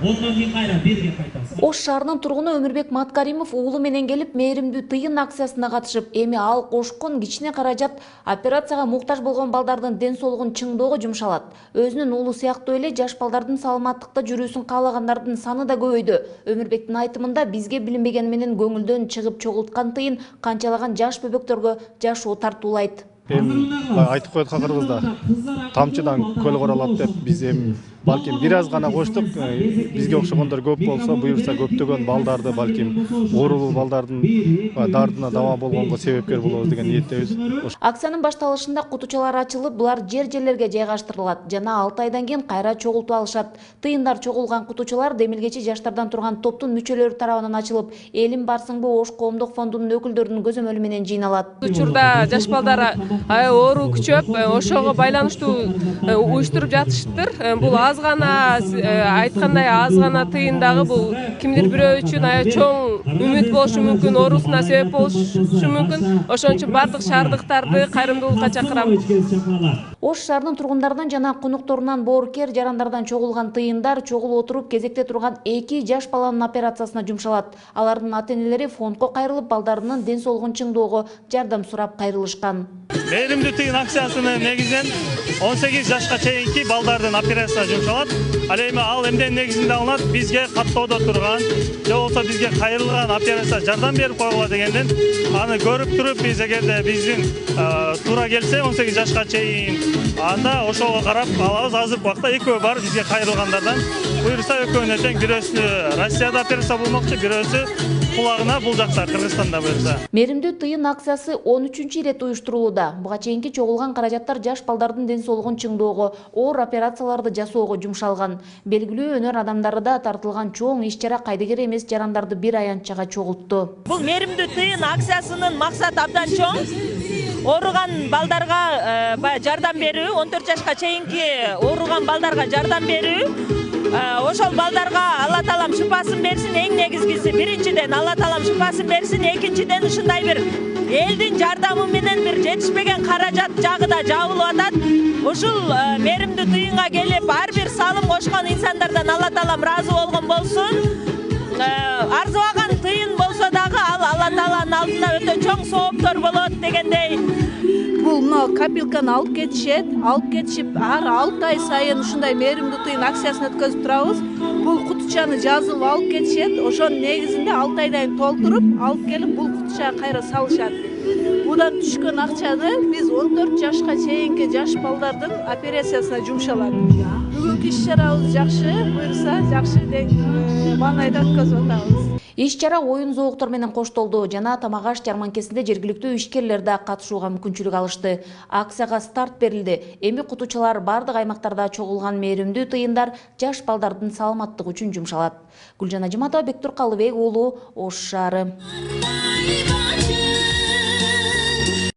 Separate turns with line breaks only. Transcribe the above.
Ondan кийин кайра берге кайтасыз.
Ош шаарынын тургуну Өмүрбек Маткаримов уулу менен келип мээримдүү тыйын акциясына катышып, эми ал кошкон кичине каражат операцияга муктаж болгон балдардын ден соолугун чыңдоого жумшалат. Өзүнүн уулу сыяктуу эле жаш балдардын саламаттыкта жүрүүсүн каалагандардын саны да көбөйдү. Өмүрбектин айтымында бизге билинбеген менен көңүлдөн чыгып чогулткан тыйын канчалаган жаш бөбөктөргө жашоо тартуулайт.
Айтып коет кыргызда тамчыдан көл коралат деп биз эми балким бир аз гана коштук. Бизге окшогондор көп болсо, буюрса көптөгөн балдарды балким оорулуу балдардын дардына дава болгонго себепкер болобуз деген ниеттебиз.
Акциянын башталышында кутучалар ачылып, булар жер-жерлерге жайгаштырылат жана 6 айдан кийин кайра чогултуп алышат. Тыйындар чогулган кутучалар демилгечи жаштардан турган топтун мүчөлөрү тарабынан ачылып, Элим барсыңбы Ош коомдук фондунун өкүлдөрүнүн көзөмөлү менен жыйналат.
Учурда жаш балдар оору күчөп, ошого байланыштуу уюштуруп жатышыптыр. Бул аз гана айткандай аз гана тыйын дагы бул кимдир бирөө үчүн аябай чоң үмүт болушу мүмкүн, оорусуна себеп болушу мүмкүн. Ошон үчүн бардык шаардыктарды кайрымдуулукка чакырам.
Ош шаарынын тургундарынан жана конокторунан боорукер жарандардан чогулган тыйындар чогул отуруп кезекте турган 2 жаш баланын операциясына жумшалат. Алардын ата-энелери фондко кайрылып, балдарынын ден соолугун чыңдоого жардам сурап кайрылышкан.
Мээримдүү тыйын акциясынын негизинен 18 жашка чейинки балдардын операциясына жумшалат. Ал эми ал эмненин негизинде алынат? Бизге каттоодо турган же болбосо бизге кайрылган операция жардам берип койгула дегенден аны көрүп туруп биз эгерде биздин туура келсе 18 жашка чейин анда ошого карап алабыз. Азыркы убакта экөө бар бизге кайрылгандардан. Буюрса экөөнө тең бирөөсү Россияда операция болмокчу, бирөөсү кулагына бул жакта Кыргызстанда буюрса.
Мээримдүү тыйын акциясы 13-чү ирет уюштурулууда. Буга чейинки чогулган каражаттар жаш балдардын ден соолугун чыңдоого, оор операцияларды жасоого жумшалган. Белгилүү өнөр адамдары да тартылган чоң иш-чара кайдыгер эмес жарандарды бир аянтчага чогултту.
Бул мээримдүү тыйын акциясынын максаты абдан чоң. Ооруган балдарга жардам берүү, 14 жашка чейинки ооруган балдарга жардам берүү. Ошол балдарга Алла таалам шыпасын берсин, эң негизгиси. Биринчиден Алла таалам шыпасын берсин, экинчиден ушундай бир элдин жардамы менен бир жетишпеген каражат жагыда жабылып атат. Ушул мээримдүү тыйынга келип ар бир салым кошкон инсандардан Алла таалам ыраазы болгон болсун. Арзыбаган тыйын болсо дагы ал Алла тааланын алдында өтө чоң сооптор болот дегендей.
Бул копилканы алып кетишип ар 6 ай сайын ушундай мээримдүү тыйын акциясын өткөзүп турабыз. Бул кутучаны жазып алып кетишет, ошонун негизинде 6 айдан толтуруп алып келип бул кутучага кайра салышат. Будан түшкөн акчаны биз 14 жашка чейинки жаш балдардын операциясына жумшалат. Бүгүнкү иш-чарабыз жакшы, буюрса жакшы маанайда өткөзүп атабыз.
Иш-чара оюн зооктор менен коштолду жана тамак аш жарманкесинде жергиликтүү ишкерлер да катышууга мүмкүнчүлүк алышты. Акцияга старт берилди. Эми кутучалар бардык аймактарда чогулган мээримдүү тыйындар жаш балдардын саламаттыгы үчүн жумшалат. Гүлжан Ажыматова, Бектур Калыбек уулу, Ош шаары.